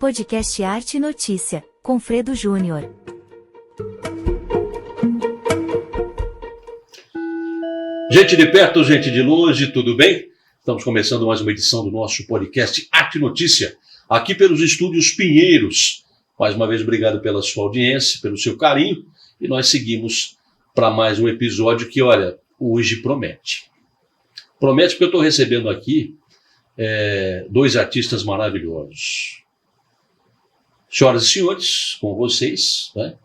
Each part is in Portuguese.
Podcast Arte e Notícia, com Fredo Júnior. Gente de perto, gente de longe, tudo bem? Estamos começando mais uma edição do nosso podcast Arte e Notícia, aqui pelos estúdios Pinheiros. Mais uma vez, obrigado pela sua audiência, pelo seu carinho, e nós seguimos para mais um episódio que, olha, hoje promete. Promete porque eu estou recebendo aqui dois artistas maravilhosos. Senhoras e senhores, com vocês, né?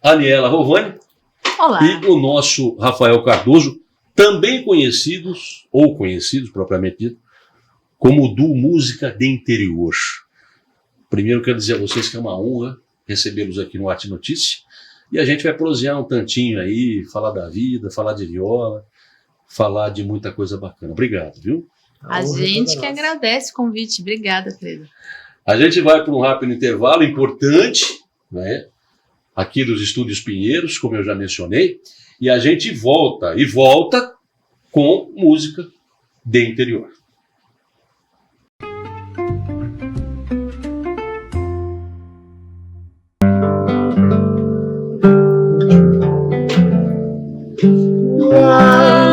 Aniela Rovani. Olá. E o nosso Rafael Cardoso, também conhecidos propriamente dito, como do Música de Interior. Primeiro quero dizer a vocês que é uma honra recebê-los aqui no Arte e Notícia, e a gente vai prosear um tantinho aí, falar da vida, falar de viola, falar de muita coisa bacana. Obrigado, viu? A gente que agradece o convite. Obrigada, Fredo. A gente vai para um rápido intervalo importante, né? Aqui dos Estúdios Pinheiros, como eu já mencionei, e a gente volta com música de interior.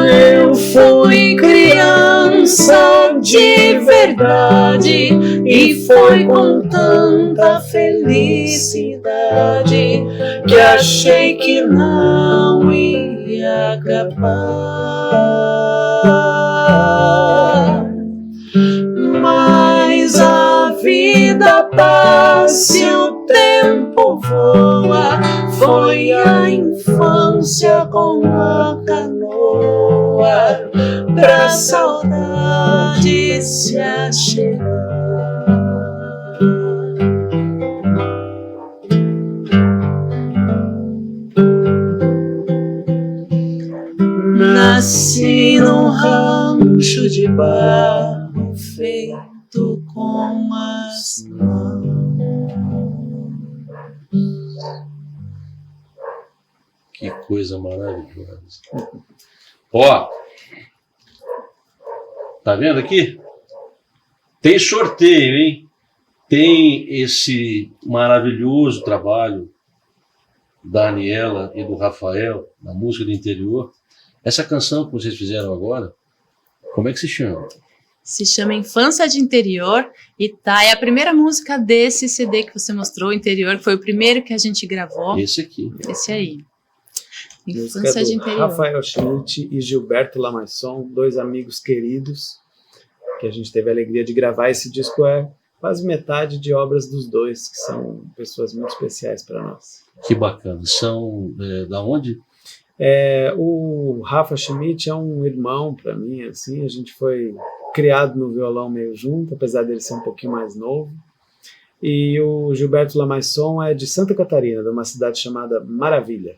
Eu fui criança de verdade e foi com tanta felicidade que achei que não ia acabar. Mas a vida passa e o tempo voa. Foi a infância com a canoa pra saudade se achegar. Nasci num rancho de barro feito com as mãos. Que coisa maravilhosa. Ó, tá vendo aqui? Tem sorteio, hein? Tem esse maravilhoso trabalho da Aniela e do Rafael, na música do interior. Essa canção que vocês fizeram agora, como é que se chama? Se chama Infância de Interior e é a primeira música desse CD que você mostrou, Interior, que foi o primeiro que a gente gravou. Esse aqui. Esse aí. Infância de Interior. Rafael Schmidt e Gilberto Lamasson, dois amigos queridos, que a gente teve a alegria de gravar. Esse disco é quase metade de obras dos dois, que são pessoas muito especiais para nós. Que bacana. São da onde? O Rafa Schmidt é um irmão para mim, assim, a gente foi criado no violão meio junto, apesar dele ser um pouquinho mais novo. E o Gilberto Lamasson é de Santa Catarina, de uma cidade chamada Maravilha.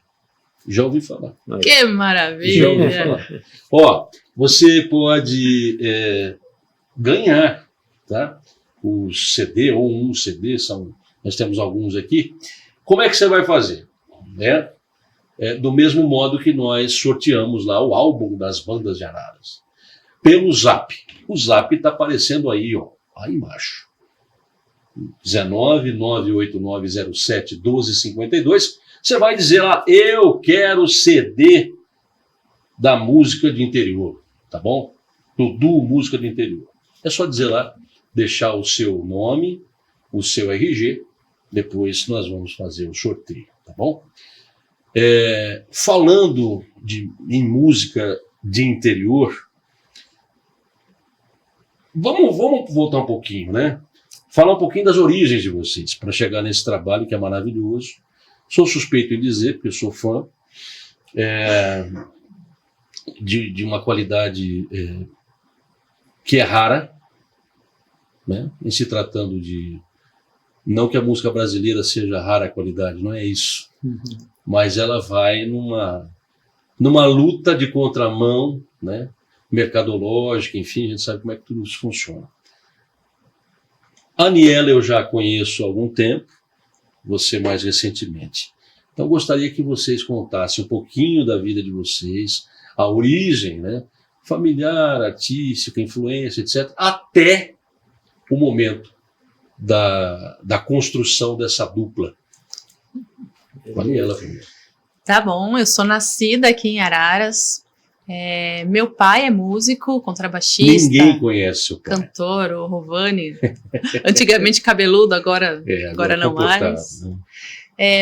Já ouvi falar. Que maravilha! Já ouvi falar. Ó, você pode ganhar, tá? O CD ou um CD, nós temos alguns aqui. Como é que você vai fazer? Né? Do mesmo modo que nós sorteamos lá o álbum das bandas de Araras. Pelo Zap. O Zap está aparecendo aí, ó, aí embaixo. 19-98907-1252. Você vai dizer lá, eu quero CD da música de interior, tá bom? Do Música de Interior. É só dizer lá, deixar o seu nome, o seu RG, depois nós vamos fazer o sorteio, tá bom? Falando em música de interior, vamos voltar um pouquinho, né? Falar um pouquinho das origens de vocês, para chegar nesse trabalho que é maravilhoso. Sou suspeito em dizer, porque eu sou fã, de uma qualidade que é rara, né? Em se tratando de... Não que a música brasileira seja rara a qualidade, não é isso. Uhum. Mas ela vai numa luta de contramão, né? Mercadológica, enfim, a gente sabe como é que tudo isso funciona. A Aniela eu já conheço há algum tempo, você mais recentemente. Então, gostaria que vocês contassem um pouquinho da vida de vocês, a origem, né? Familiar, artística, influência, etc., até o momento da construção dessa dupla. Fale ela primeiro. Tá bom, eu sou nascida aqui em Araras. Meu pai é músico, contrabaixista. Ninguém conhece o pai. Cantor, o Rovani. Antigamente cabeludo, agora não mais.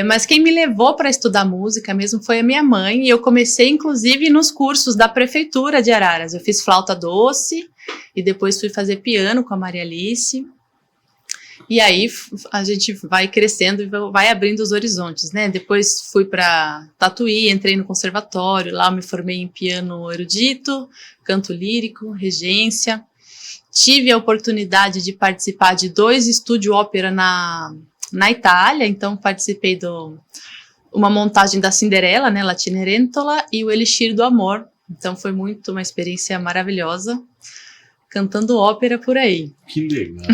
Mas quem me levou para estudar música mesmo foi a minha mãe, e eu comecei inclusive nos cursos da prefeitura de Araras. Eu fiz flauta doce e depois fui fazer piano com a Maria Alice. E aí a gente vai crescendo e vai abrindo os horizontes, né? Depois fui para Tatuí, entrei no conservatório, lá eu me formei em piano erudito, canto lírico, regência. Tive a oportunidade de participar de 2 estúdio ópera na Itália, então participei de uma montagem da Cinderela, né, La Cenerentola, e o Elixir do Amor. Então foi uma experiência maravilhosa, cantando ópera por aí. Que legal,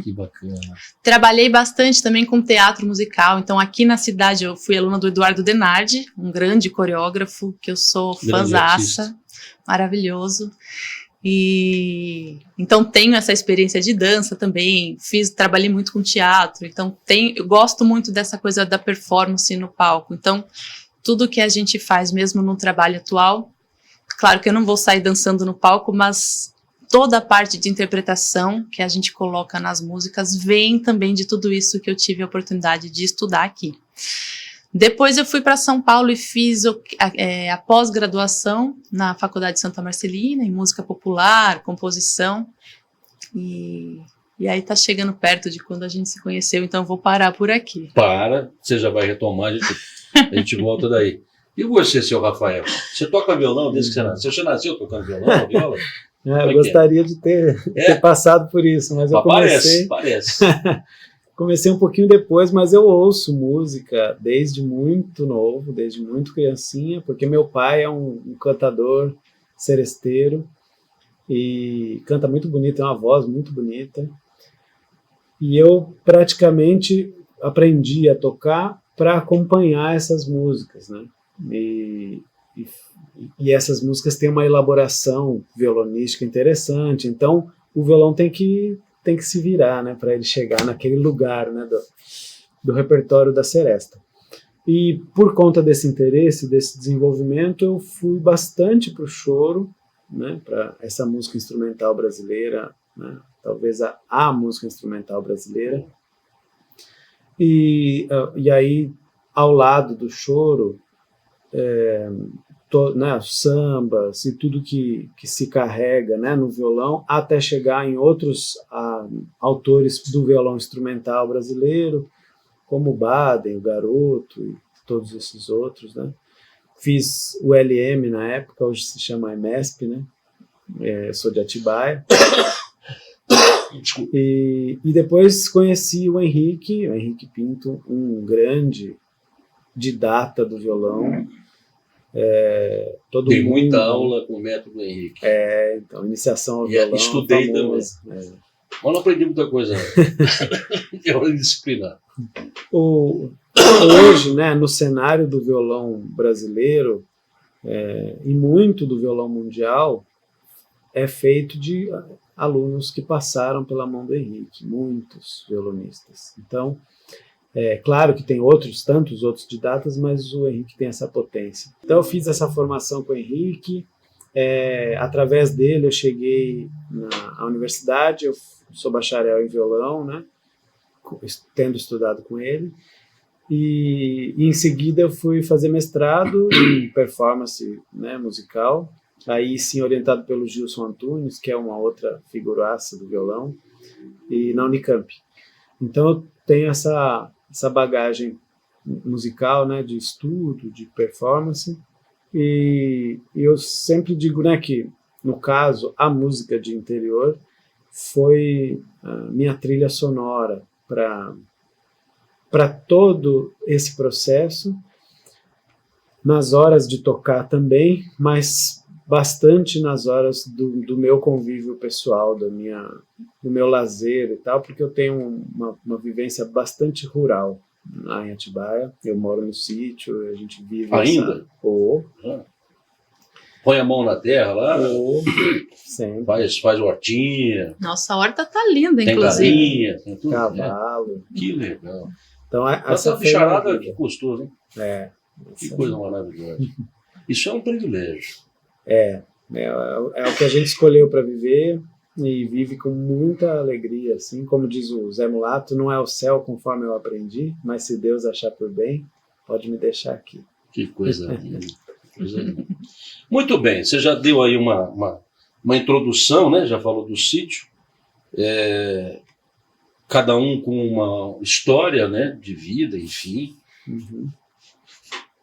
que bacana. Trabalhei bastante também com teatro musical, então aqui na cidade eu fui aluna do Eduardo Denardi, um grande coreógrafo, que eu sou fãzaça, maravilhoso. E então tenho essa experiência de dança também, trabalhei muito com teatro, então eu gosto muito dessa coisa da performance no palco. Então tudo que a gente faz mesmo no trabalho atual, claro que eu não vou sair dançando no palco, mas toda a parte de interpretação que a gente coloca nas músicas vem também de tudo isso que eu tive a oportunidade de estudar aqui. Depois eu fui para São Paulo e fiz a pós-graduação na Faculdade Santa Marcelina, em música popular, composição, e aí tá chegando perto de quando a gente se conheceu, então eu vou parar por aqui. Você já vai retomar, a gente volta daí. E você, seu Rafael? Você toca violão desde que você nasceu? Você nasceu tocando violão, viola? Eu gostaria de ter passado por isso, mas eu comecei... Parece. Comecei um pouquinho depois, mas eu ouço música desde muito novo, desde muito criancinha, porque meu pai é um cantador seresteiro e canta muito bonito, tem uma voz muito bonita. E eu praticamente aprendi a tocar para acompanhar essas músicas, né? E essas músicas têm uma elaboração violonística interessante, então o violão tem que se virar, né, para ele chegar naquele lugar, né, do repertório da seresta. E por conta desse interesse, desse desenvolvimento, eu fui bastante para o choro, né, para essa música instrumental brasileira, né, talvez a música instrumental brasileira. E aí, ao lado do choro, né, os sambas e tudo que se carrega, né, no violão, até chegar em outros autores do violão instrumental brasileiro, como o Baden, o Garoto e todos esses outros, né. Fiz o LM na época, hoje se chama EMESP, né, sou de Atibaia. E depois conheci o Henrique Pinto, um grande didata do violão. Tem muita aula com o método Henrique. Então, iniciação ao violão. Estudei também. Mas não aprendi muita coisa. É hora de disciplinar. Hoje, né, no cenário do violão brasileiro, e muito do violão mundial, é feito de alunos que passaram pela mão do Henrique, muitos violonistas. Então, claro que tem tantos outros didatas, mas o Henrique tem essa potência. Então eu fiz essa formação com o Henrique, através dele eu cheguei na universidade, eu sou bacharel em violão, né, tendo estudado com ele, e em seguida eu fui fazer mestrado em performance, né, musical, aí sim orientado pelo Gilson Antunes, que é uma outra figuraça do violão, e na Unicamp. Então eu tenho essa bagagem musical, né, de estudo, de performance, e eu sempre digo, né, que, no caso, a música de interior foi a minha trilha sonora para todo esse processo, nas horas de tocar também, mas bastante nas horas do meu convívio pessoal, do meu lazer e tal, porque eu tenho uma vivência bastante rural lá em Atibaia. Eu moro no sítio, a gente vive... Ainda? põe a mão na terra lá, Sempre. faz hortinha. Nossa, a horta tá linda, Tem inclusive. galinha, tem tudo. Cavalo. Que legal. Então, Essa bicharada que gostoso, hein? Que coisa maravilhosa. Isso é um privilégio. É o que a gente escolheu para viver e vive com muita alegria, assim, como diz o Zé Mulato, não é o céu conforme eu aprendi, mas se Deus achar por bem, pode me deixar aqui. Que coisa linda. Muito bem, você já deu aí uma introdução, né? Já falou do sítio. Cada um com uma história, né? De vida, enfim. Uhum.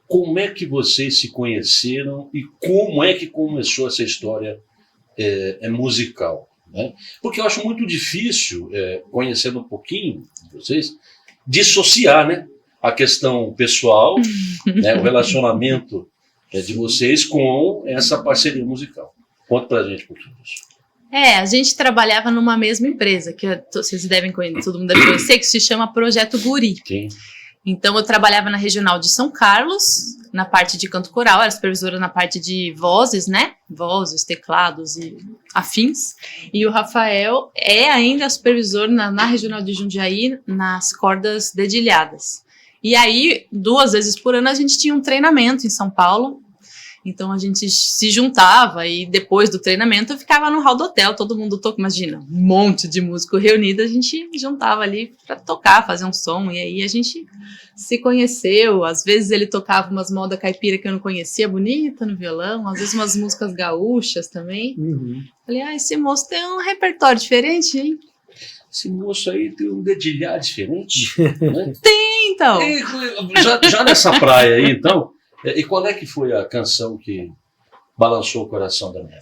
Como é que vocês se conheceram e como é que começou essa história musical? Né? Porque eu acho muito difícil, conhecendo um pouquinho de vocês, dissociar, né, a questão pessoal, né, o relacionamento de vocês com essa parceria musical. Conta pra gente um pouquinho disso. A gente trabalhava numa mesma empresa, que vocês devem conhecer, todo mundo deve conhecer, que se chama Projeto Guri. Sim. Então, eu trabalhava na Regional de São Carlos, na parte de canto coral, era supervisora na parte de vozes, né? Vozes, teclados e afins. E o Rafael é ainda supervisor na Regional de Jundiaí, nas cordas dedilhadas. E aí, 2 vezes por ano, a gente tinha um treinamento em São Paulo. Então, a gente se juntava e depois do treinamento eu ficava no hall do hotel, todo mundo toca, imagina, um monte de músico reunido, a gente juntava ali para tocar, fazer um som, e aí a gente se conheceu. Às vezes ele tocava umas moda caipira que eu não conhecia, bonita no violão, às vezes umas músicas gaúchas também. Uhum. Falei, esse moço tem um repertório diferente, hein? Esse moço aí tem um dedilhar diferente. Né? Tem, então! E, já nessa praia aí, então, e qual é que foi a canção que balançou o coração da minha?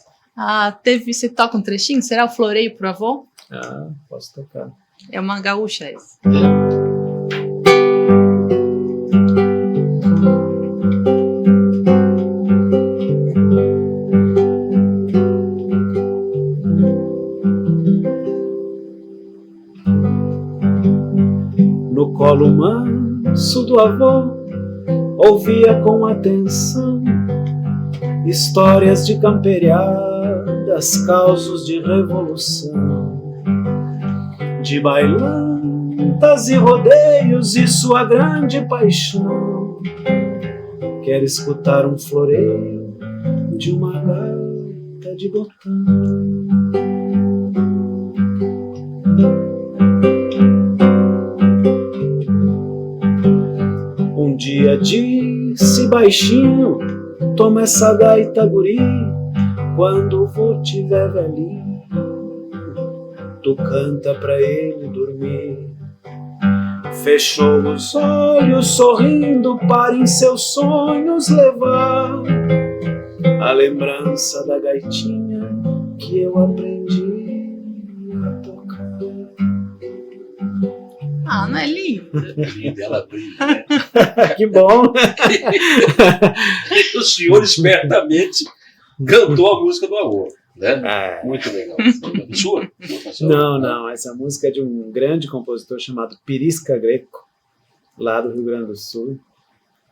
Você toca um trechinho? Será o Floreio pro Avô? Posso tocar. É uma gaúcha essa. No colo manso do avô, ouvia com atenção histórias de camperiadas, causos de revolução, de bailantas e rodeios e sua grande paixão. Quer escutar um floreio de uma gaita de botão. Um dia disse baixinho, toma essa gaita, guri, quando o vô tiver velhinho, tu canta pra ele dormir. Fechou os olhos sorrindo para em seus sonhos levar a lembrança da gaitinha que eu aprendi a tocar. Não é lindo? Linda, ela brilha, né? Que bom! E o senhor espertamente cantou a música do avô, né? Muito legal. Sua? Não. Essa música é de um grande compositor chamado Pirisca Greco, lá do Rio Grande do Sul,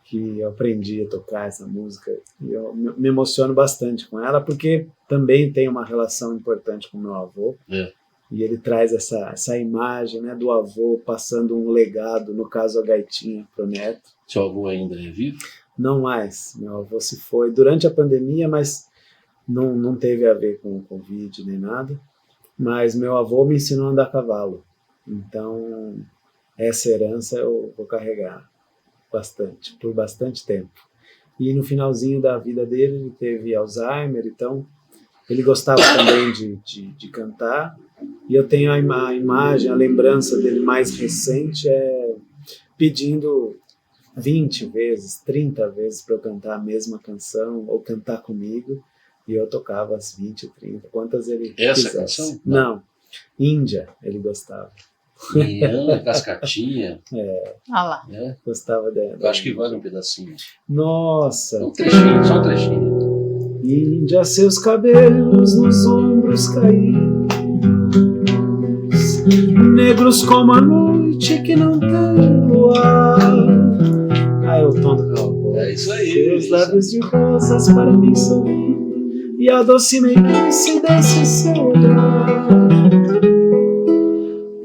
que eu aprendi a tocar essa música. E eu me emociono bastante com ela, porque também tem uma relação importante com o meu avô. E ele traz essa imagem, né, do avô passando um legado, no caso a gaitinha, para o neto. Seu avô ainda é vivo? Não mais. Meu avô se foi durante a pandemia, mas não teve a ver com o Covid nem nada. Mas meu avô me ensinou a andar a cavalo. Então, essa herança eu vou carregar por bastante tempo. E no finalzinho da vida dele, ele teve Alzheimer, então ele gostava também de cantar. E eu tenho a imagem, a lembrança dele mais recente pedindo 20 vezes, 30 vezes para eu cantar a mesma canção ou cantar comigo. E eu tocava as 20, 30, quantas ele Essa quisesse. canção? Não, Índia ele gostava. Cascatinha. Olha lá. Né? Gostava dela. Eu acho que vale um pedacinho. Nossa! Um trechinho, só um trechinho. Índia, seus cabelos nos ombros caídos, negros como a noite que não tem luar. É o tom do meu avô. É isso aí. Seus lábios de rosas para mim sorrindo, e a doce meiguice desse seu olhar.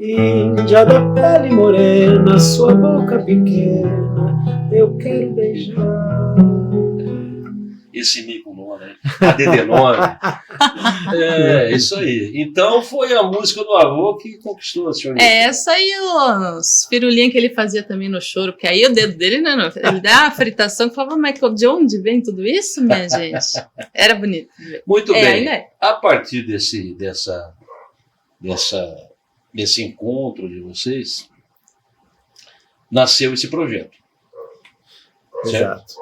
Índia da pele morena, sua boca pequena, eu quero beijar. Esse mico nome, né? A DD9. É, isso aí. Então foi a música do avô que conquistou a senhora. Essa aí, os firulinhas que ele fazia também no choro, porque aí o dedo dele, né, ele dá a fritação que falava, mas de onde vem tudo isso, minha gente? Era bonito. Muito bem. Ainda é. A partir desse encontro de vocês, nasceu esse projeto. Exato.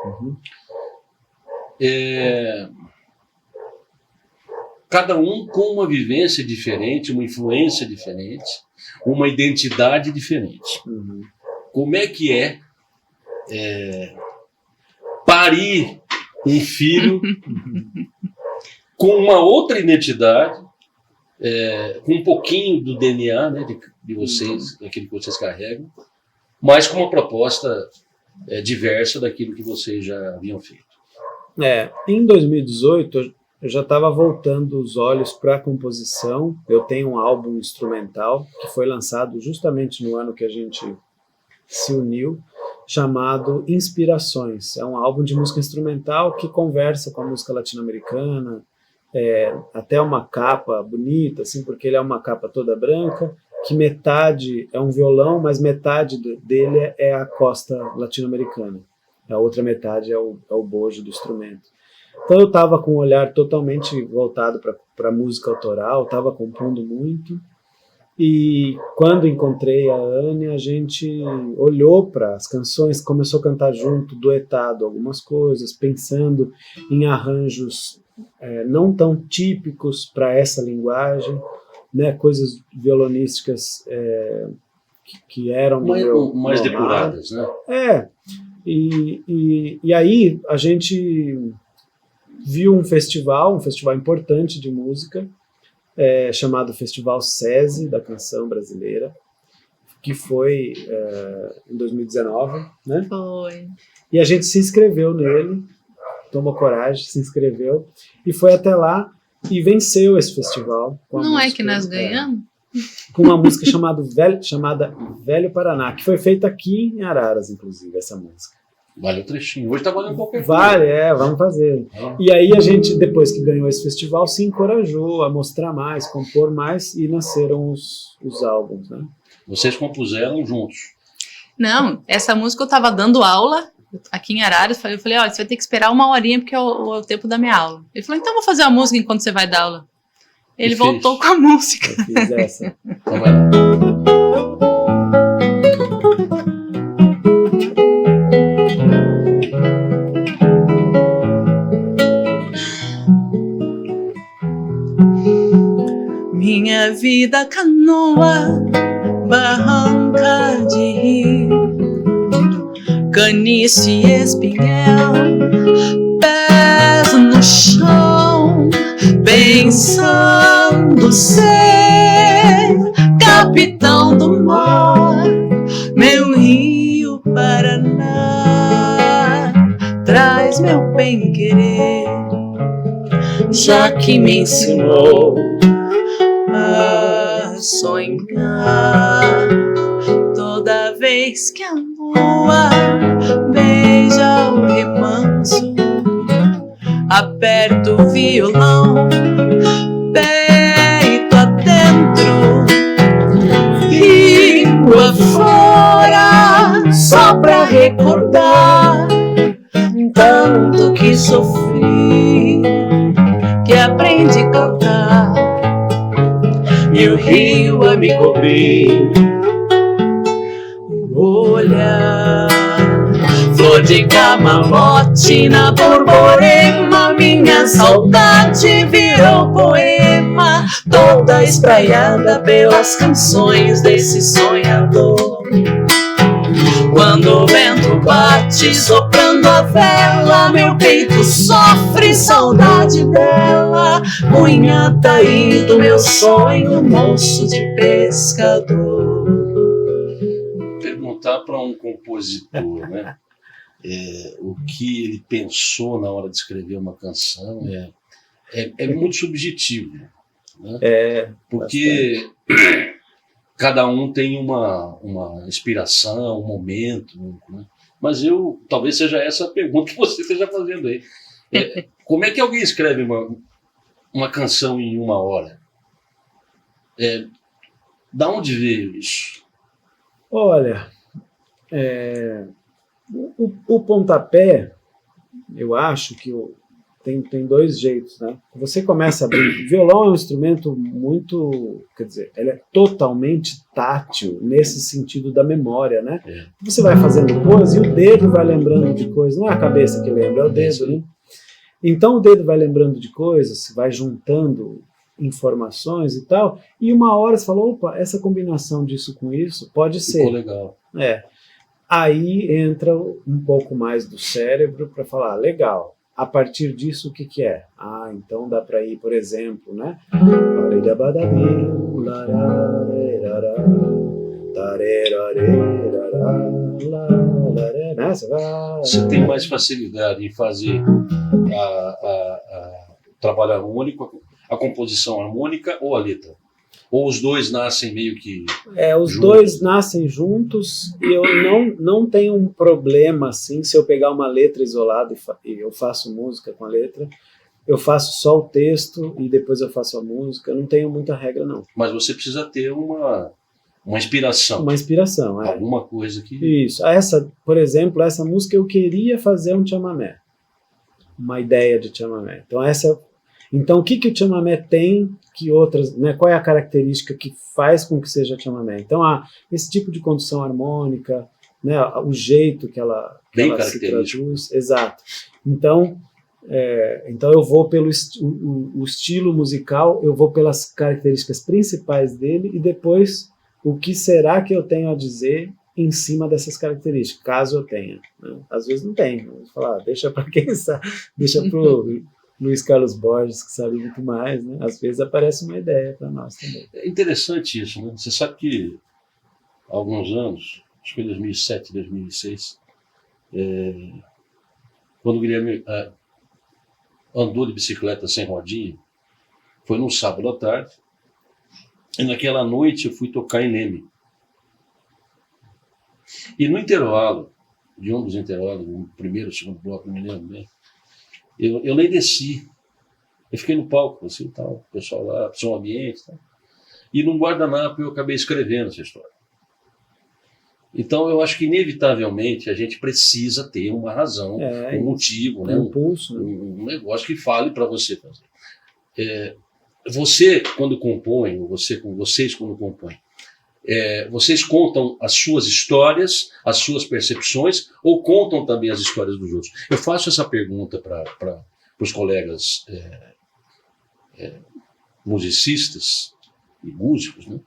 Cada um com uma vivência diferente, uma influência diferente, uma identidade diferente. Como é que parir um filho com uma outra identidade, com um pouquinho do DNA, né, de vocês, daquilo que vocês carregam, mas com uma proposta diversa daquilo que vocês já haviam feito? Em 2018, eu já estava voltando os olhos para a composição. Eu tenho um álbum instrumental que foi lançado justamente no ano que a gente se uniu, chamado Inspirações. É um álbum de música instrumental que conversa com a música latino-americana, até uma capa bonita, assim, porque ele é uma capa toda branca, que metade é um violão, mas metade dele é a costa latino-americana. A outra metade é o bojo do instrumento. Então eu estava com um olhar totalmente voltado para a música autoral, estava compondo muito, e quando encontrei a Anne, a gente olhou para as canções, começou a cantar junto, duetado algumas coisas, pensando em arranjos não tão típicos para essa linguagem, né, coisas violonísticas que eram mais depuradas, né? E aí a gente viu um festival importante de música, chamado Festival SESI, da canção brasileira, que foi em 2019, né? Foi. E a gente se inscreveu nele, tomou coragem, se inscreveu, e foi até lá e venceu esse festival. Não é que nós ganhamos? Com uma música chamada Velho Paraná, que foi feita aqui em Araras, inclusive, essa música. Vale o trechinho. Hoje tá valendo qualquer coisa. Vale, vamos fazer. E aí a gente, depois que ganhou esse festival, se encorajou a mostrar mais, compor mais, e nasceram os álbuns, né? Vocês compuseram juntos? Não, essa música eu estava dando aula aqui em Araras. Eu falei, olha, você vai ter que esperar 1 horinha porque é o tempo da minha aula. Ele falou, então eu vou fazer a música enquanto você vai dar aula. Ele voltou com a música. Eu fiz essa. Então vai lá. Minha vida canoa, barranca de rio, caniço e espinhel, pés no chão, pensando ser capitão do mar, meu rio Paraná, traz meu bem-querer, já que me ensinou a sonhar. Toda vez que a lua beija o remanso, aperto o violão, peito adentro, rio afora, só pra recordar tanto que sofri, que aprendi a cantar, e o rio a me cobrir o olhar. Flor de camarote na Borborema, minha saudade virou poema, toda espraiada pelas canções desse sonhador. Quando o vento bate soprando a vela, meu peito sofre saudade dela, cunhada aí do meu sonho, moço de pescador. Perguntar para um compositor, né, o que ele pensou na hora de escrever uma canção é muito subjetivo, né? Porque cada um tem uma inspiração, um momento, né? Mas talvez seja essa a pergunta que você esteja fazendo aí. Como é que alguém escreve uma canção em 1 hora? Da onde veio isso? Olha, o pontapé, eu acho que tem 2 jeitos, né? Você começa a abrir. Violão é um instrumento muito, quer dizer, ele é totalmente tátil nesse sentido da memória, né? Você vai fazendo coisas e o dedo vai lembrando de coisas, não é a cabeça que lembra, é o dedo, né? Então o dedo vai lembrando de coisas, vai juntando informações e tal, e 1 hora você fala, opa, essa combinação disso com isso pode ser. Ficou legal. Aí entra um pouco mais do cérebro para falar, legal. A partir disso, o que é? Então dá para ir, por exemplo, né? Você tem mais facilidade em fazer o trabalho harmônico, a composição harmônica ou a letra? Ou os dois nascem meio que os juntos? Dois nascem juntos e eu não tenho um problema assim, se eu pegar uma letra isolada e eu faço música com a letra, eu faço só o texto e depois eu faço a música, eu não tenho muita regra não. Mas você precisa ter uma inspiração. Uma inspiração, alguma coisa que... Isso. Por exemplo, essa música eu queria fazer um chamamé. Uma ideia de chamamé. Então, o que o chamamé tem que outras, né? Qual é a característica que faz com que seja chamamé? Então, esse tipo de condução harmônica, né? O jeito que ela se traduz. Exato. Então eu vou pelo o estilo musical, eu vou pelas características principais dele e depois o que será que eu tenho a dizer em cima dessas características, caso eu tenha. Né? Às vezes não tem. Vou falar, deixa para quem sabe, deixa para o Luiz Carlos Borges, que sabe muito mais, né? Às vezes aparece uma ideia para nós também. É interessante isso, né? Você sabe que há alguns anos, acho que foi 2007, 2006, quando o Guilherme andou de bicicleta sem rodinha, foi num sábado à tarde, e naquela noite eu fui tocar em Leme. E no intervalo, de um dos intervalos, o primeiro, o segundo bloco, não me lembro bem, eu nem desci. Eu fiquei no palco, assim, tal, o pessoal lá, som ambiente, tal. E num guardanapo eu acabei escrevendo essa história. Então eu acho que inevitavelmente a gente precisa ter uma razão, um motivo, né? Impulso, um negócio que fale para você fazer. Você, quando compõe, vocês quando compõem, vocês contam as suas histórias, as suas percepções, ou contam também as histórias dos outros? Eu faço essa pergunta para os colegas musicistas e músicos, né?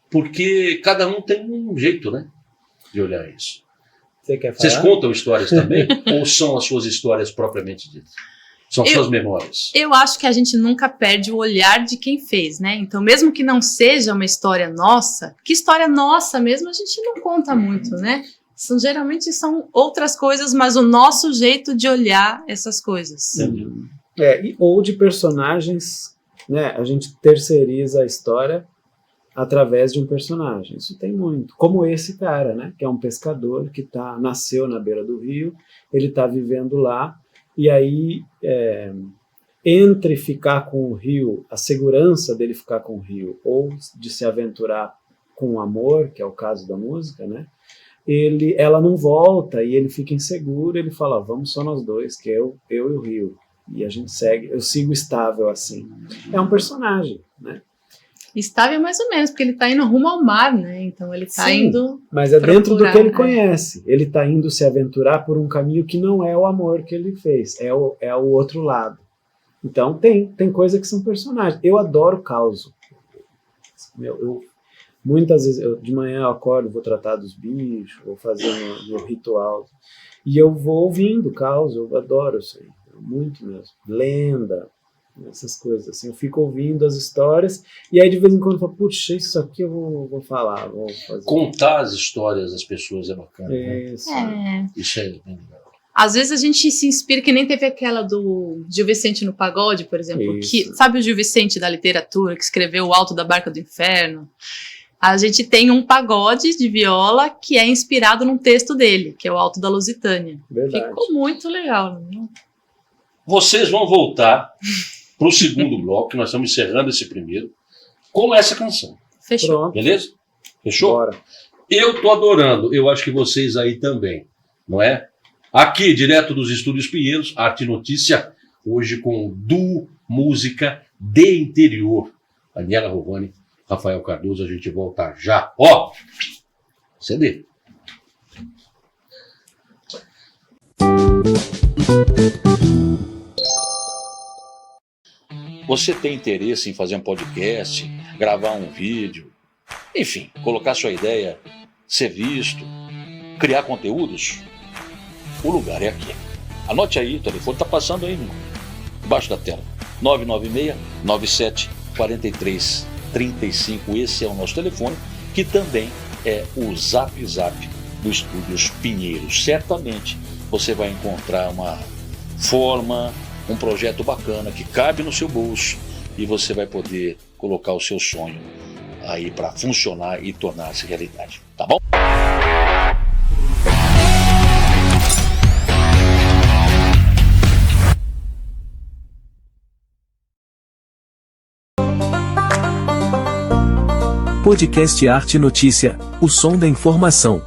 Porque cada um tem um jeito, né, de olhar isso. Você quer falar? Vocês contam histórias também? Ou são as suas histórias propriamente ditas? São suas memórias? Eu acho que a gente nunca perde o olhar de quem fez, né? Então, mesmo que não seja uma história nossa, que história nossa mesmo a gente não conta muito, né? Geralmente são outras coisas, mas o nosso jeito de olhar essas coisas. Ou de personagens, né? A gente terceiriza a história através de um personagem. Isso tem muito. Como esse cara, né? Que é um pescador que nasceu na beira do rio, ele está vivendo lá, e aí, entre ficar com o rio, a segurança dele ficar com o rio, ou de se aventurar com o amor, que é o caso da música, né? Ela não volta e ele fica inseguro, ele fala, vamos só nós dois, que eu e o rio. E a gente segue, eu sigo estável assim. É um personagem, né? Estável mais ou menos, porque ele está indo rumo ao mar, né? Então ele está indo. Mas é dentro do que ele conhece. Ele está indo se aventurar por um caminho que não é o amor que ele fez, é o outro lado. Então tem coisa que são personagens. Eu adoro caos. Muitas vezes, de manhã eu acordo, vou tratar dos bichos, vou fazer meu ritual. E eu vou ouvindo caos, eu adoro isso aí. Muito mesmo. Lenda. Essas coisas, assim, eu fico ouvindo as histórias e aí de vez em quando eu falo, puxa, isso aqui eu vou falar, vou fazer. Contar as histórias das pessoas é bacana, isso. Né? Isso é bem legal. Às vezes a gente se inspira, que nem teve aquela do Gil Vicente no Pagode, por exemplo, Isso. que sabe o Gil Vicente da literatura, que escreveu O Alto da Barca do Inferno? A gente tem um pagode de viola que é inspirado num texto dele, que é o Alto da Lusitânia. Verdade. Ficou muito legal. Né? Vocês vão voltar para o segundo bloco, que nós estamos encerrando esse primeiro, com essa canção. Fechou. Pronto, Beleza? Fechou? bora. Eu tô adorando, eu acho que vocês aí também, não é? Aqui, direto dos Estúdios Pinheiros, Arte e Notícia, hoje com duo música de interior. Daniela Rovani, Rafael Cardoso, a gente volta já. Ó, CD. Você tem interesse em fazer um podcast, gravar um vídeo, enfim, colocar sua ideia, ser visto, criar conteúdos? O lugar é aqui. Anote aí, o telefone está passando aí embaixo da tela. 996-97-43-35. Esse é o nosso telefone, que também é o Zap do Estúdios Pinheiros. Certamente você vai encontrar uma forma, um projeto bacana que cabe no seu bolso e você vai poder colocar o seu sonho aí para funcionar e tornar-se realidade. Tá bom? Podcast Arte Notícia, o som da informação.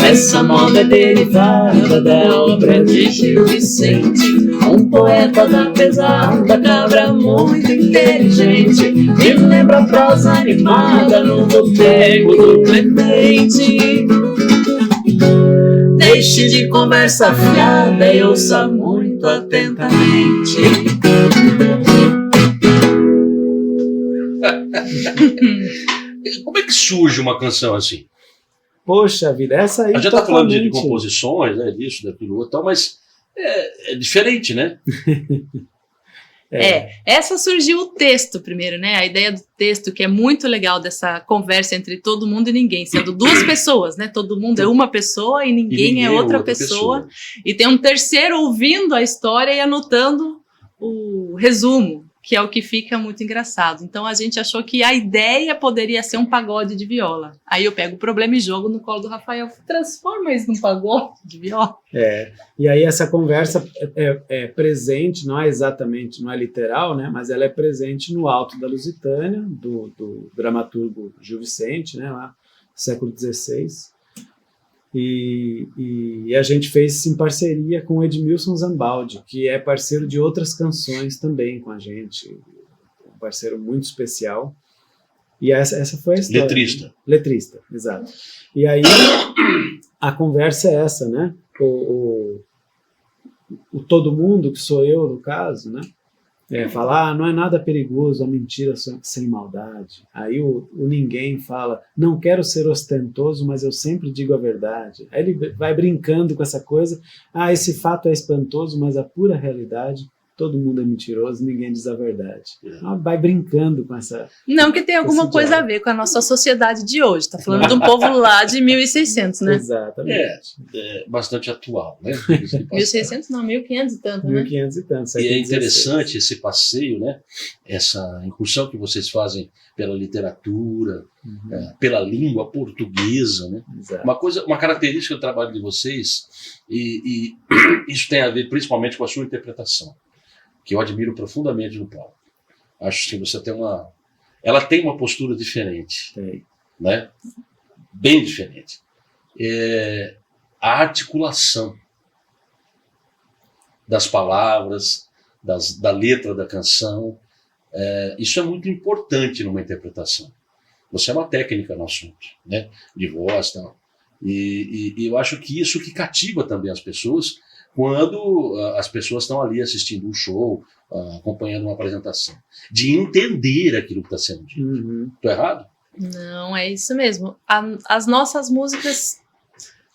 Essa moda é derivada da obra de Gil Vicente, um poeta da pesada, cabra muito inteligente. Me lembra a prosa animada no boteco do Clemente. Deixe de conversa fiada e ouça muito atentamente. Como é que surge uma canção assim? Poxa vida, essa aí A gente está falando de totalmente- composições, né, disso, daquilo, outro, tal, mas é diferente, né? Essa surgiu o texto primeiro, né? A ideia do texto, que é muito legal dessa conversa entre todo mundo e ninguém, sendo duas pessoas, né? Todo mundo é uma pessoa e ninguém é outra pessoa. E tem um terceiro ouvindo a história e anotando o resumo, que é o que fica muito engraçado. Então a gente achou que a ideia poderia ser um pagode de viola. Aí eu pego o problema e jogo no colo do Rafael, transforma isso num pagode de viola. E aí essa conversa é presente, não é exatamente, não é literal, né? Mas ela é presente no Alto da Lusitânia, do dramaturgo Gil Vicente, né? Lá, século XVI. E a gente fez isso em parceria com o Edmilson Zambaldi, que é parceiro de outras canções também com a gente, um parceiro muito especial. E essa foi a história. Letrista. Letrista, exato. E aí a conversa é essa, né? O todo mundo, que sou eu no caso, né? Falar, não é nada perigoso, a mentira sem maldade. Aí o ninguém fala, não quero ser ostentoso, mas eu sempre digo a verdade. Aí ele vai brincando com essa coisa, esse fato é espantoso, mas a pura realidade, todo mundo é mentiroso, ninguém diz a verdade. Vai brincando com essa... Não que tenha alguma Esse coisa diálogo. a ver com a nossa sociedade de hoje. Tá falando de um povo lá de 1600, né? Exatamente. É bastante atual, né? 1600 não, 1500 e tanto, né? 1500 e tanto. E século é XVI. interessante esse passeio, né? Essa incursão que vocês fazem pela literatura, pela língua portuguesa, né? Exato. Uma característica do trabalho de vocês, e isso tem a ver principalmente com a sua interpretação, que eu admiro profundamente no palco. Acho que você tem ela tem uma postura diferente, Tem. né? Bem diferente. A articulação das palavras, da letra da canção, isso é muito importante numa interpretação. Você é uma técnica no assunto, né? De voz e tal. E eu acho que isso que cativa também as pessoas, quando as pessoas estão ali assistindo um show, acompanhando uma apresentação, de entender aquilo que está sendo dito. Estou errado? Não, é isso mesmo. As nossas músicas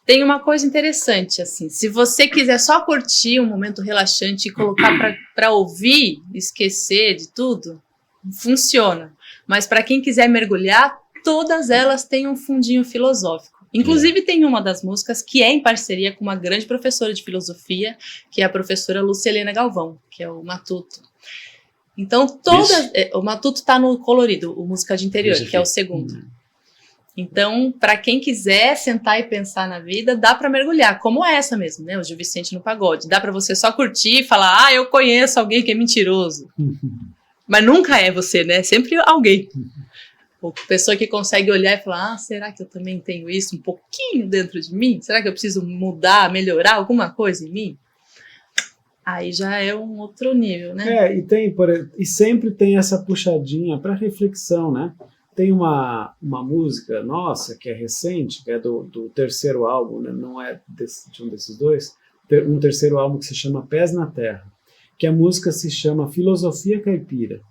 têm uma coisa interessante, assim, se você quiser só curtir um momento relaxante e colocar para ouvir, esquecer de tudo, funciona. Mas para quem quiser mergulhar, todas elas têm um fundinho filosófico. Inclusive tem uma das músicas que é em parceria com uma grande professora de filosofia, que é a professora Lúcia Helena Galvão, que é o Matuto. Então, o Matuto está no Colorido, o Música de Interior, que é o segundo. Então, para quem quiser sentar e pensar na vida, dá para mergulhar, como essa mesmo, né? O Gil Vicente no Pagode. Dá para você só curtir e falar, eu conheço alguém que é mentiroso. Mas nunca é você, né? Sempre alguém. Ou pessoa que consegue olhar e falar, será que eu também tenho isso um pouquinho dentro de mim? Será que eu preciso mudar, melhorar alguma coisa em mim? Aí já é um outro nível, né? E sempre tem essa puxadinha para reflexão, né? Tem uma música nossa, que é recente, que é do terceiro álbum, né? Não é de um desses dois, um terceiro álbum que se chama Pés na Terra, que a música se chama Filosofia Caipira.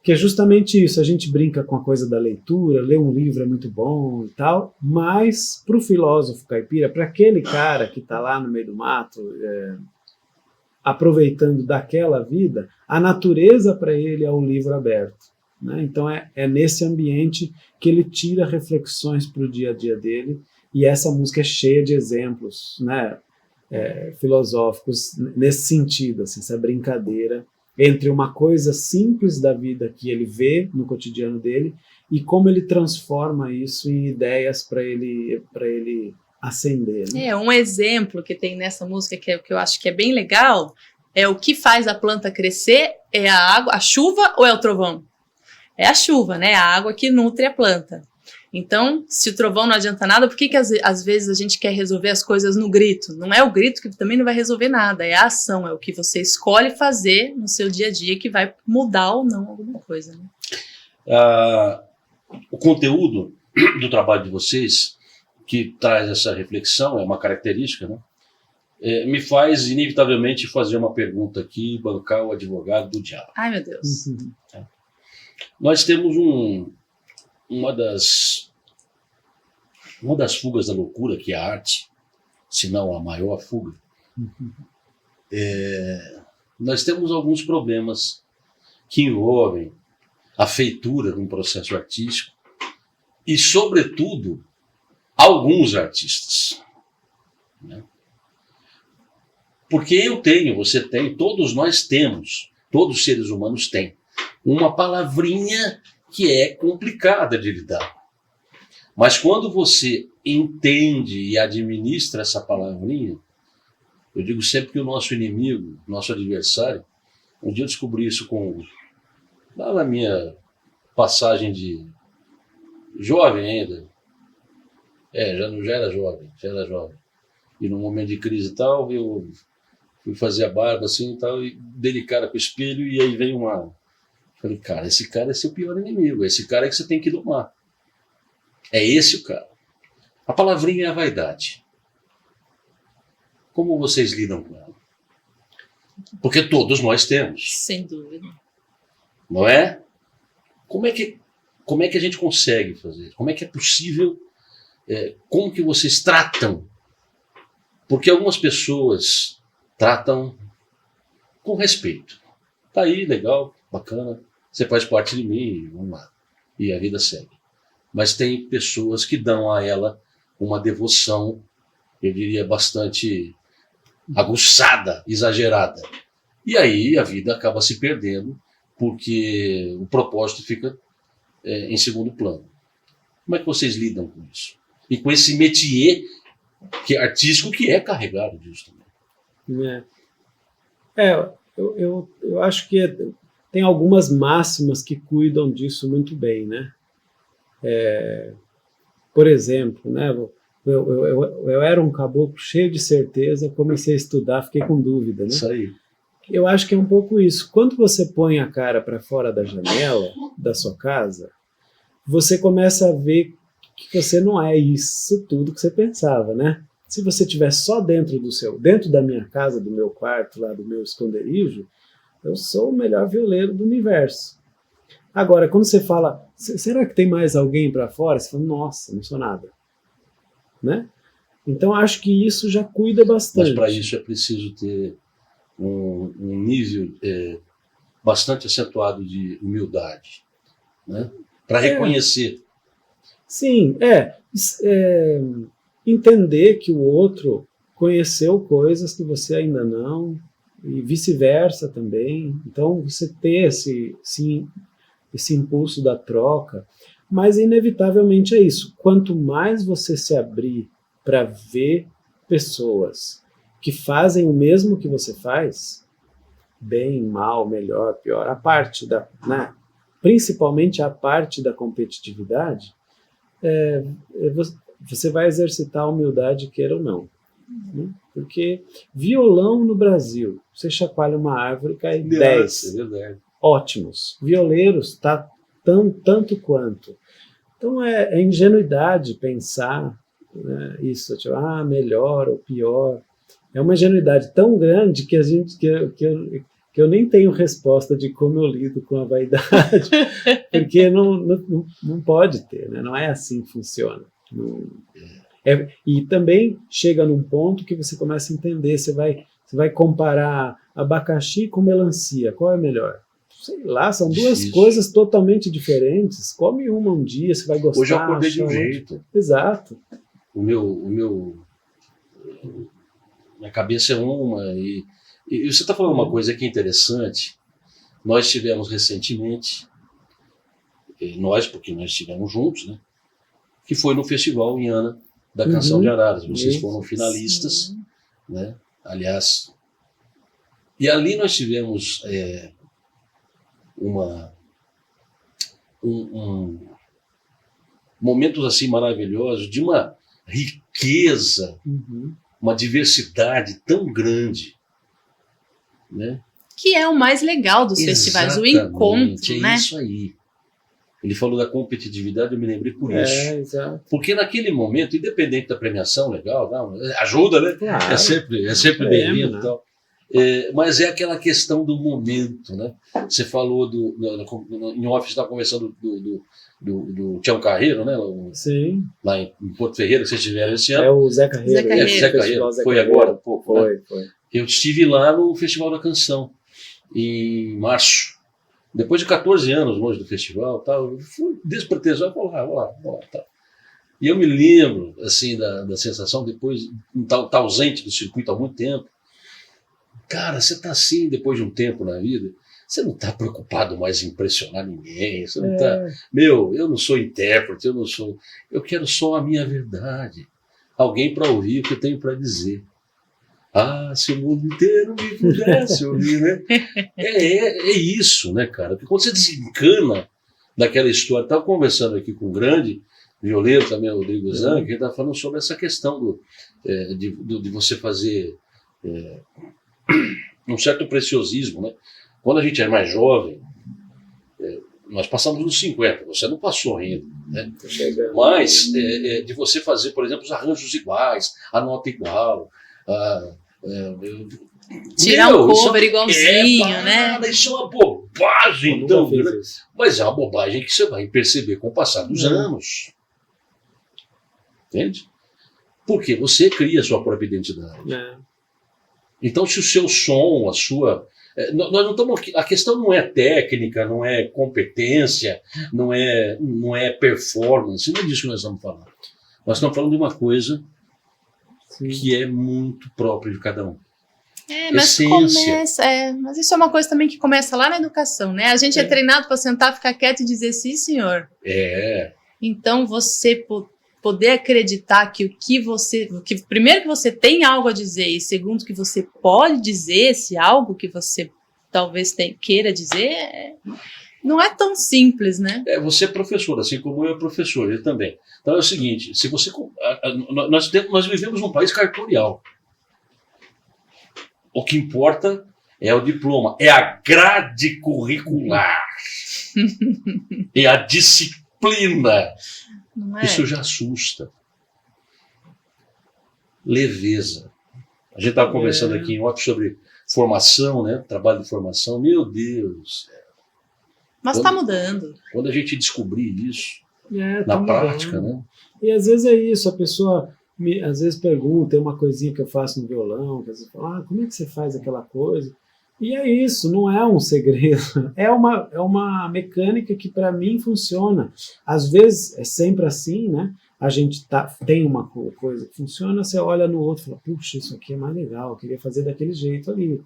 Que é justamente isso, a gente brinca com a coisa da leitura, ler um livro é muito bom e tal, mas para o filósofo caipira, para aquele cara que está lá no meio do mato, aproveitando daquela vida, a natureza para ele é o livro aberto. Né? Então é nesse ambiente que ele tira reflexões para o dia a dia dele, e essa música é cheia de exemplos, né, filosóficos nesse sentido, assim, essa brincadeira entre uma coisa simples da vida que ele vê no cotidiano dele e como ele transforma isso em ideias para ele acender. Né? Um exemplo que tem nessa música que eu acho que é bem legal é o que faz a planta crescer, é a água, a chuva ou é o trovão? É a chuva, né? A água que nutre a planta. Então, se o trovão não adianta nada, por que às vezes a gente quer resolver as coisas no grito? Não é o grito que também não vai resolver nada, é a ação, é o que você escolhe fazer no seu dia a dia que vai mudar ou não alguma coisa. Né? O conteúdo do trabalho de vocês, que traz essa reflexão, é uma característica, né? Me faz inevitavelmente fazer uma pergunta aqui, bancar o advogado do diabo. Ai, meu Deus. Nós temos uma das fugas da loucura, que é a arte, se não a maior fuga. Nós temos alguns problemas que envolvem a feitura de um processo artístico e, sobretudo, alguns artistas. Né? Porque eu tenho, você tem, todos nós temos, todos os seres humanos têm, uma palavrinha que é complicada de lidar. Mas quando você entende e administra essa palavrinha, eu digo sempre que o nosso inimigo, nosso adversário, um dia eu descobri isso lá na minha passagem de jovem ainda, já era jovem, e num momento de crise e tal, eu fui fazer a barba assim e tal, e dei de cara com o espelho, e aí veio falei, cara, esse cara é seu pior inimigo, esse cara é que você tem que domar. É esse o cara. A palavrinha é a vaidade. Como vocês lidam com ela? Porque todos nós temos. Sem dúvida. Não é? Como é que a gente consegue fazer? Como é que é possível? Como que vocês tratam? Porque algumas pessoas tratam com respeito. Tá aí, legal, bacana. Você faz parte de mim, vamos lá. E a vida segue. Mas tem pessoas que dão a ela uma devoção, eu diria, bastante aguçada, exagerada. E aí a vida acaba se perdendo, porque o propósito fica em segundo plano. Como é que vocês lidam com isso? E com esse métier artístico que é carregado disso também. Eu acho que tem algumas máximas que cuidam disso muito bem, né? Por exemplo, né, eu era um caboclo cheio de certeza, comecei a estudar, fiquei com dúvida, né? Isso aí. Eu acho que é um pouco isso. Quando você põe a cara para fora da janela da sua casa, você começa a ver que você não é isso tudo que você pensava, né? Se você estiver só dentro da minha casa, do meu quarto, lá do meu esconderijo, eu sou o melhor violeiro do universo. Agora, quando você fala, será que tem mais alguém para fora? Você fala, nossa, não sou nada. Né? Então, acho que isso já cuida bastante. Mas para isso é preciso ter um nível bastante acentuado de humildade, né? Para reconhecer. Sim, entender que o outro conheceu coisas que você ainda não, e vice-versa também. Então, você ter esse impulso da troca, mas inevitavelmente é isso. Quanto mais você se abrir para ver pessoas que fazem o mesmo que você faz, bem, mal, melhor, pior, a parte né, principalmente a parte da competitividade, você vai exercitar a humildade, queira ou não. Né? Porque violão no Brasil, você chacoalha uma árvore e cai 10. É verdade. Ótimos. Violeiros, tá tanto quanto. Então é ingenuidade pensar, né, isso, tipo, melhor ou pior. É uma ingenuidade tão grande que eu nem tenho resposta de como eu lido com a vaidade, porque não pode ter, né? Não é assim que funciona. E também chega num ponto que você começa a entender, você vai comparar abacaxi com melancia, qual é melhor? Sei lá, são duas coisas totalmente diferentes. Come uma um dia, você vai gostar. Hoje eu acordei de um jeito. Exato. Minha cabeça é uma. E você está falando uma coisa que é interessante. Nós tivemos recentemente, porque nós estivemos juntos, né? Que foi no festival em Ana da Canção de Araras. Vocês foram finalistas, né? Aliás. E ali nós tivemos momentos assim maravilhosos, de uma riqueza, uma diversidade tão grande, né? Que é o mais legal dos festivais, o encontro, né? É isso aí. Ele falou da competitividade, eu me lembrei por isso. Exato. Porque naquele momento, independente da premiação, legal, não, ajuda, né? Claro. É sempre bem-vindo, né? Mas é aquela questão do momento, né? Você falou em off, você estava conversando do Tião Carreiro, né? Sim. Lá em Porto Ferreira, que vocês estiveram esse ano. É o Zé Carreiro. Zé Carreiro. Foi agora um pouco, foi. Eu estive lá no Festival da Canção, em março. Depois de 14 anos longe do festival, eu fui despretensioso, vou lá. Tal. E eu me lembro, assim, da sensação, depois de estar ausente do circuito há muito tempo. Cara, você está assim, depois de um tempo na vida, você não está preocupado mais em impressionar ninguém, você não está... eu não sou intérprete, eu quero só a minha verdade. Alguém para ouvir o que eu tenho para dizer. Se o mundo inteiro me pudesse ouvir, né? É isso, né, cara? Porque quando você desencana daquela história, estava conversando aqui com um grande violeiro também, o Rodrigo Zang, que estava falando sobre essa questão de você fazer um certo preciosismo, né? Quando a gente é mais jovem, nós passamos dos 50, você não passou ainda, né? Mas de você fazer, por exemplo, os arranjos iguais, a nota igual, tirar um cover igualzinho, né? Isso é uma bobagem, então, mas é uma bobagem que você vai perceber com o passar dos anos. Entende? Porque você cria a sua própria identidade. Então, se o seu som, a sua... nós não estamos aqui, a questão não é técnica, não é competência, não é performance, não é disso que nós estamos falando. Nós estamos falando de uma coisa que é muito própria de cada um. Mas mas isso é uma coisa também que começa lá na educação, né? A gente é treinado para sentar, ficar quieto e dizer sim, senhor. Então, você poder acreditar que primeiro que você tem algo a dizer e segundo que você pode dizer esse algo que você talvez queira dizer, não é tão simples, né? Você é professor, assim como eu é professor, ele também. Então é o seguinte, se você nós vivemos num país cartorial. O que importa é o diploma, é a grade curricular, é a disciplina. Isso já assusta. leveza. A gente estava conversando aqui em off sobre formação, né? Trabalho de formação. Meu Deus! Mas está mudando. Quando a gente descobrir isso tá na prática, né? E às vezes é isso, a pessoa às vezes pergunta, tem uma coisinha que eu faço no violão, que às vezes fala, como é que você faz aquela coisa? E é isso, não é um segredo, é uma mecânica que para mim funciona. Às vezes é sempre assim, né? A gente tem uma coisa que funciona, você olha no outro e fala, puxa, isso aqui é mais legal, eu queria fazer daquele jeito ali.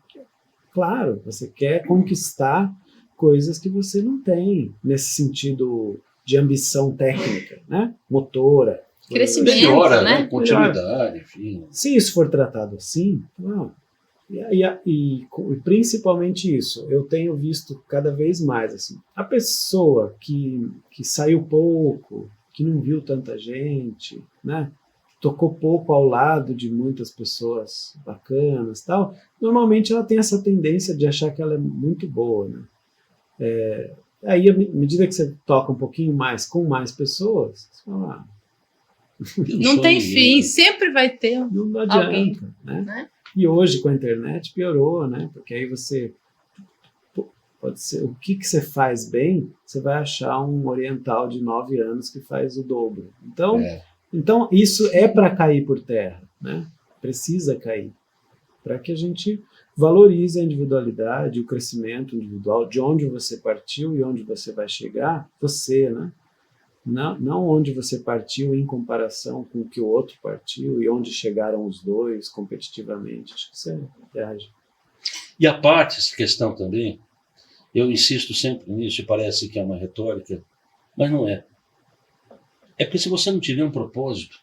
Claro, você quer conquistar coisas que você não tem, nesse sentido de ambição técnica, né? Motora. Crescimento, melhora, né? Continuidade, enfim. Se isso for tratado assim, e principalmente isso, eu tenho visto cada vez mais, assim, a pessoa que saiu pouco, que não viu tanta gente, né? Tocou pouco ao lado de muitas pessoas bacanas, tal, normalmente ela tem essa tendência de achar que ela é muito boa, né? Aí, à medida que você toca um pouquinho mais com mais pessoas, você fala, não tem fim, sempre vai ter não adianta, alguém, né? E hoje com a internet piorou, né? Porque aí você pode ser, o que você faz bem, você vai achar um oriental de 9 anos que faz o dobro. Então isso é para cair por terra, né? Precisa cair para que a gente valorize a individualidade, o crescimento individual, de onde você partiu e onde você vai chegar, você, né? Não onde você partiu em comparação com o que o outro partiu e onde chegaram os dois competitivamente. Acho que isso é verdade. E a parte, essa questão também, eu insisto sempre nisso, e parece que é uma retórica, mas não é. É porque se você não tiver um propósito,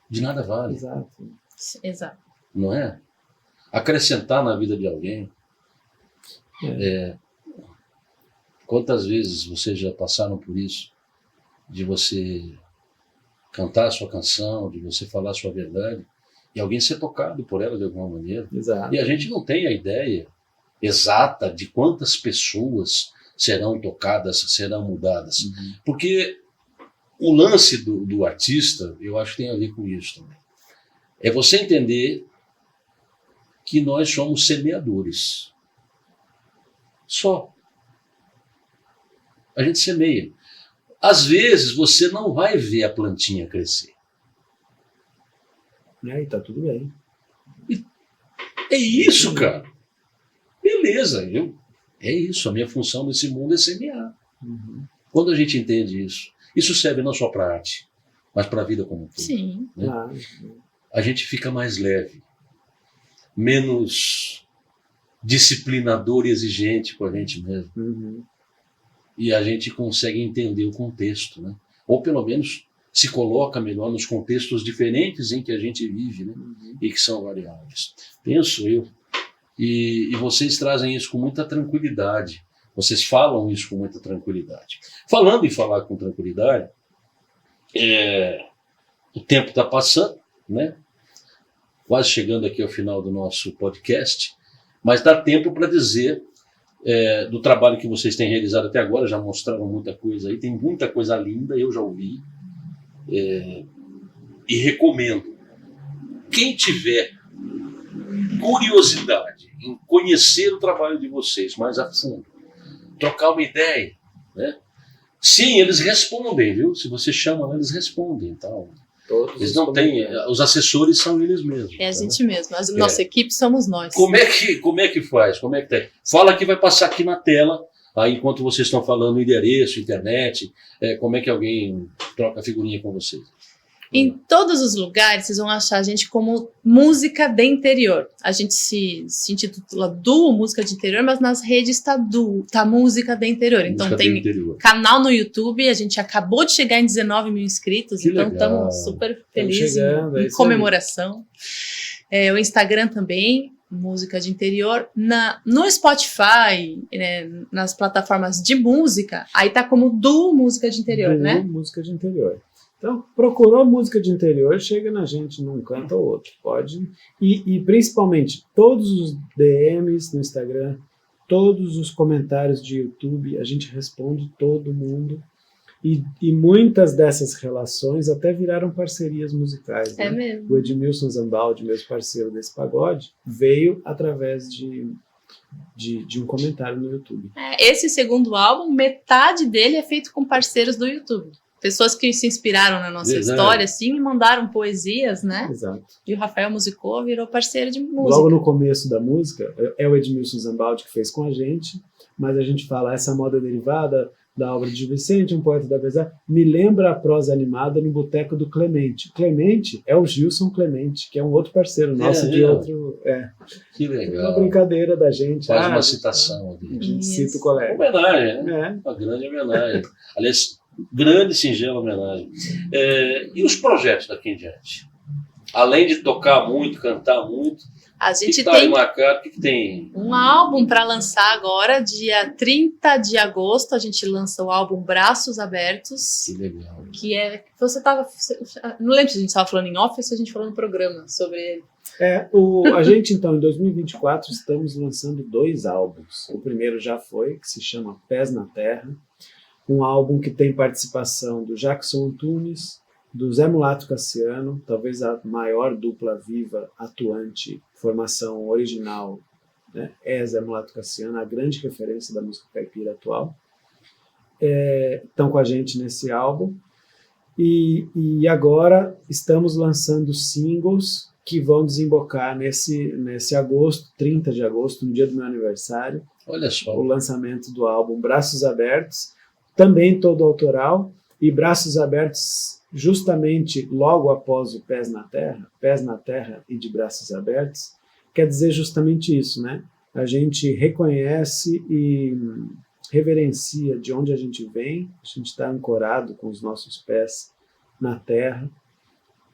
de nada vale. Exato. Não é? Acrescentar na vida de alguém. Quantas vezes vocês já passaram por isso? De você cantar a sua canção, de você falar a sua verdade, e alguém ser tocado por ela de alguma maneira. Exato. E a gente não tem a ideia exata de quantas pessoas serão tocadas, serão mudadas. Porque o lance do artista, eu acho que tem a ver com isso também. É você entender que nós somos semeadores. Só. A gente semeia. Às vezes você não vai ver a plantinha crescer. E tá tudo bem. É isso, cara. Beleza, é isso. A minha função nesse mundo é semear. Quando a gente entende isso, isso serve não só para a arte, mas para a vida como um todo. Sim. Né? A gente fica mais leve, menos disciplinador e exigente com a gente mesmo. E a gente consegue entender o contexto, né? Ou pelo menos se coloca melhor nos contextos diferentes em que a gente vive, né? E que são variáveis. Penso eu. E vocês trazem isso com muita tranquilidade. Vocês falam isso com muita tranquilidade. Falando em falar com tranquilidade, o tempo está passando, né? Quase chegando aqui ao final do nosso podcast, mas dá tempo para dizer do trabalho que vocês têm realizado até agora. Já mostraram muita coisa aí, tem muita coisa linda, eu já ouvi, e recomendo. Quem tiver curiosidade em conhecer o trabalho de vocês mais a fundo, trocar uma ideia, né? Sim, eles respondem, viu? Se você chama, eles respondem, então. Eles não têm, os assessores são eles mesmos. É a gente mesmo, a nossa equipe somos nós. Como é que faz? Como é que tá? Fala que vai passar aqui na tela, aí enquanto vocês estão falando endereço, internet, como é que alguém troca figurinha com vocês? Em todos os lugares vocês vão achar a gente como Música de Interior. A gente se intitula Duo Música de Interior, mas nas redes tá Música de Interior. Então Música tem interior. Canal no YouTube, a gente acabou de chegar em 19 mil inscritos, Que então legal. estamos super felizes chegando, em comemoração. O Instagram também, Música de Interior. No Spotify, nas plataformas de música, aí tá como Duo Música de Interior, né? Música de Interior. Então, procurou música de interior, chega na gente num canto ou outro. Pode. E principalmente, todos os DMs no Instagram, todos os comentários de YouTube, a gente responde todo mundo. E muitas dessas relações até viraram parcerias musicais. É né? mesmo. O Edmilson Zambaldi, meu parceiro desse pagode, veio através de um comentário no YouTube. Esse segundo álbum, metade dele é feito com parceiros do YouTube. Pessoas que se inspiraram na nossa Verdade. história, assim, e mandaram poesias, né? Exato. E o Rafael musicou, virou parceiro de música. Logo no começo da música, é o Edmilson Zambaldi que fez com a gente, mas a gente fala, essa moda derivada da obra de Gil Vicente, um poeta da pesada, me lembra a prosa animada no Boteco do Clemente. Clemente é o Gilson Clemente, que é um outro parceiro nosso de outro... Que legal. Uma brincadeira da gente. Faz uma citação A ali. gente Isso. cita o colega. Homenagem, né? É. Uma grande homenagem. Aliás, grande e singela homenagem. E os projetos daqui em diante? Além de tocar muito, cantar muito, A o que gente está aí tem marcado? O que tem? um álbum para lançar agora, dia 30 de agosto, a gente lança o álbum Braços Abertos, Que legal. que é... Não lembro se a gente estava falando em off ou se a gente falou no programa sobre ele. A gente, então, em 2024, estamos lançando 2 álbuns. O primeiro já foi, que se chama Pés na Terra, um álbum que tem participação do Jackson Antunes, do Zé Mulato Cassiano, talvez a maior dupla viva, atuante, formação original, né? É Zé Mulato Cassiano, a grande referência da música caipira atual. Estão com a gente nesse álbum. E agora estamos lançando singles que vão desembocar nesse agosto, 30 de agosto, no dia do meu aniversário, Olha só. o lançamento do álbum Braços Abertos, também todo autoral, e Braços Abertos justamente logo após o Pés na Terra e de Braços Abertos, quer dizer justamente isso, né? A gente reconhece e reverencia de onde a gente vem, a gente está ancorado com os nossos pés na terra,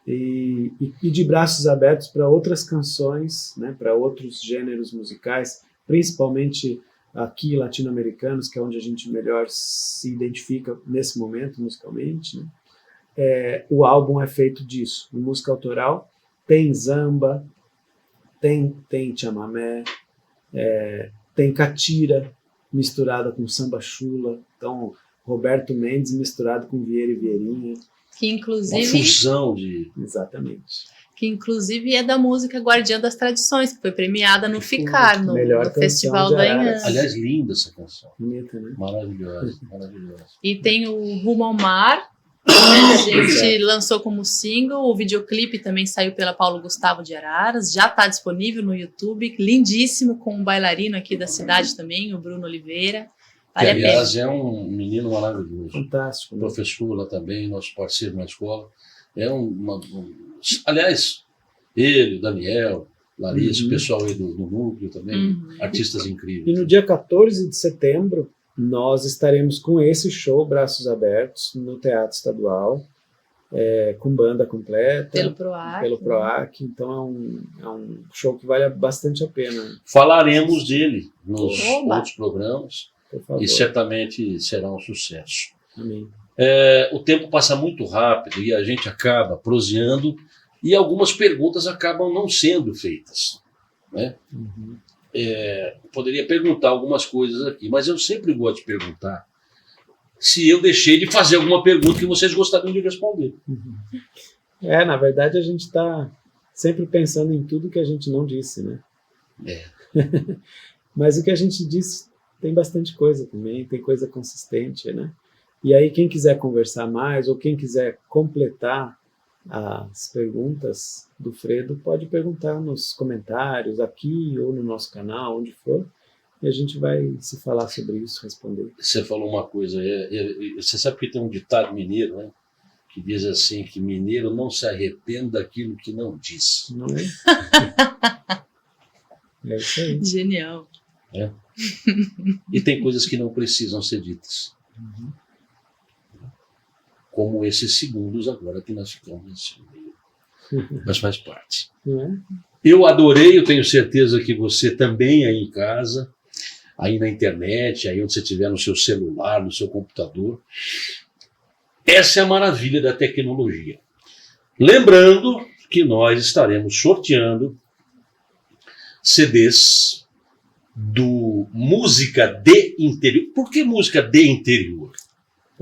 e de braços abertos para outras canções, né, para outros gêneros musicais, principalmente aqui latino-americanos, que é onde a gente melhor se identifica nesse momento musicalmente, né? O álbum é feito disso, em música autoral, tem zamba, tem chamamé, tem catira misturada com samba chula, então Roberto Mendes misturado com Vieira e Vieirinha. Que Uma inclusive, fusão de... Exatamente. é da música Guardiã das Tradições, que foi premiada no FICAR, no Melhor Festival canção da de Araras. Inhã. Aliás, linda essa canção. Bonita, né? Maravilhosa, maravilhosa. E tem o Rumo ao Mar, que a gente lançou como single. O videoclipe também saiu pela Paulo Gustavo de Araras, já está disponível no YouTube, lindíssimo, com um bailarino aqui da cidade também, o Bruno Oliveira. Que, Vale a pena. aliás, é um menino maravilhoso. Fantástico. Né? Professor lá também, nosso parceiro na escola. Aliás, ele, o Daniel, Larissa, o pessoal aí do núcleo também, artistas E incríveis. no dia 14 de setembro, nós estaremos com esse show Braços Abertos no Teatro Estadual, com banda completa, Pelo PROAC. Então é um show que vale bastante a pena. Falaremos dele nos Oba! outros programas Por favor. e certamente será um sucesso. Amém. O tempo passa muito rápido e a gente acaba proseando e algumas perguntas acabam não sendo feitas, né? Uhum. Poderia perguntar algumas coisas aqui, mas eu sempre gosto de perguntar se eu deixei de fazer alguma pergunta que vocês gostariam de responder. Na verdade, a gente está sempre pensando em tudo que a gente não disse, né? Mas o que a gente disse tem bastante coisa também, tem coisa consistente, né? E aí quem quiser conversar mais ou quem quiser completar as perguntas do Fredo pode perguntar nos comentários aqui ou no nosso canal, onde for, e a gente vai se falar sobre isso, responder. Você falou uma coisa, você sabe que tem um ditado mineiro, né? Que diz assim, que mineiro não se arrepende daquilo que não disse. Não é? É isso aí. Genial. E tem coisas que não precisam ser ditas. Como esses segundos agora que nós ficamos nesse meio. Mas faz parte. Não é? Eu adorei, eu tenho certeza que você também aí em casa, aí na internet, aí onde você estiver no seu celular, no seu computador. Essa é a maravilha da tecnologia. Lembrando que nós estaremos sorteando CDs do Música de Interior. Por que música de interior?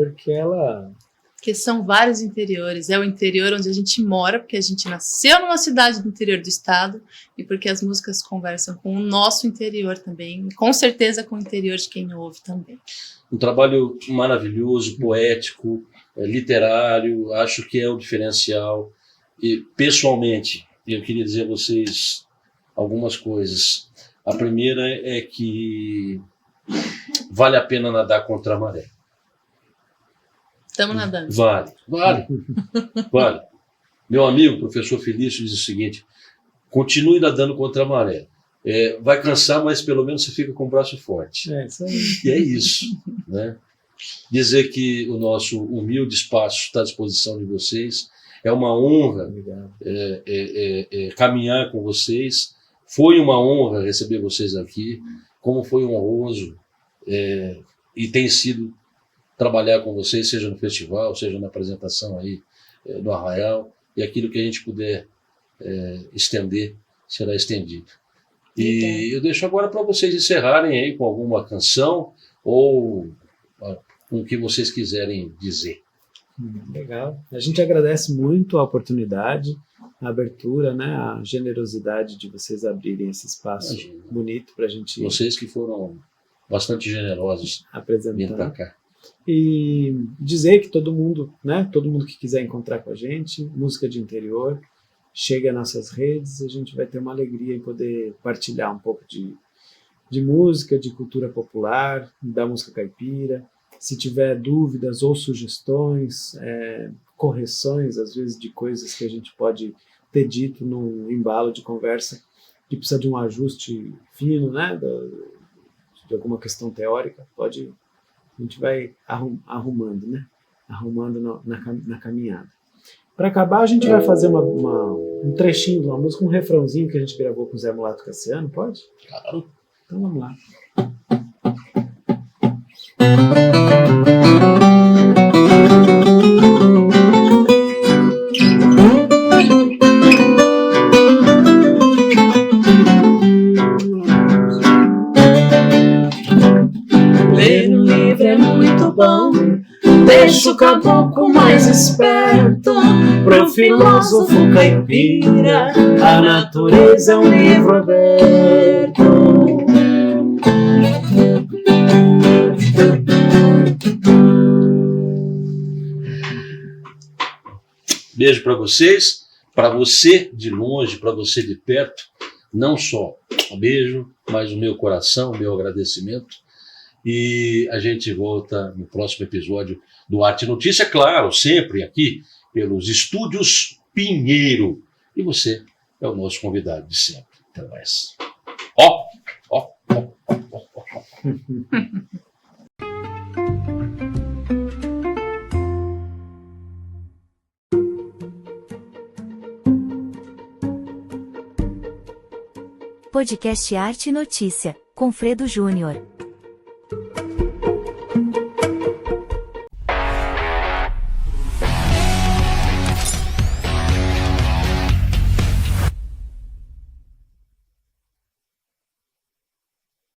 porque ela... Porque são vários interiores. É o interior onde a gente mora, porque a gente nasceu numa cidade do interior do estado e porque as músicas conversam com o nosso interior também, e com certeza com o interior de quem ouve também. Um trabalho maravilhoso, poético, literário, acho que é o diferencial. E, pessoalmente, eu queria dizer a vocês algumas coisas. A primeira é que vale a pena nadar contra a maré. Estamos nadando. Vale. Meu amigo, professor Felício, diz o seguinte: continue nadando contra a maré. Vai cansar, mas pelo menos você fica com o braço forte. Isso aí. E é isso, né? Dizer que o nosso humilde espaço está à disposição de vocês. É uma honra caminhar com vocês. Foi uma honra receber vocês aqui, como foi honroso e tem sido trabalhar com vocês, seja no festival, seja na apresentação aí no Arraial, e aquilo que a gente puder estender, será estendido. E eu deixo agora para vocês encerrarem aí com alguma canção ou com o que vocês quiserem dizer. Legal. A gente agradece muito a oportunidade, a abertura, né, a generosidade de vocês abrirem esse espaço bonito para a gente... Vocês que foram bastante generosos vindo para cá. E dizer que todo mundo que quiser encontrar com a gente, música de interior, chega nas nossas redes, a gente vai ter uma alegria em poder partilhar um pouco de música, de cultura popular, da música caipira. Se tiver dúvidas ou sugestões, correções, às vezes, de coisas que a gente pode ter dito num embalo de conversa, que precisa de um ajuste fino, né, de alguma questão teórica, a gente vai arrumando, né? Arrumando na caminhada. Para acabar, a gente vai fazer um trechinho de uma música, um refrãozinho que a gente gravou com o Zé Mulato Cassiano, pode? Claro. Então vamos lá. Ler um livro é muito bom, deixa o caboclo mais esperto. Pro filósofo caipira, a natureza é um livro aberto. Beijo para vocês, para você de longe, para você de perto. Não só um beijo, mas o meu coração, o meu agradecimento. E a gente volta no próximo episódio do Arte Notícia, claro, sempre aqui pelos Estúdios Pinheiro. E você é o nosso convidado de sempre. Até mais. Ó. Podcast Arte Notícia, com Fredo Júnior.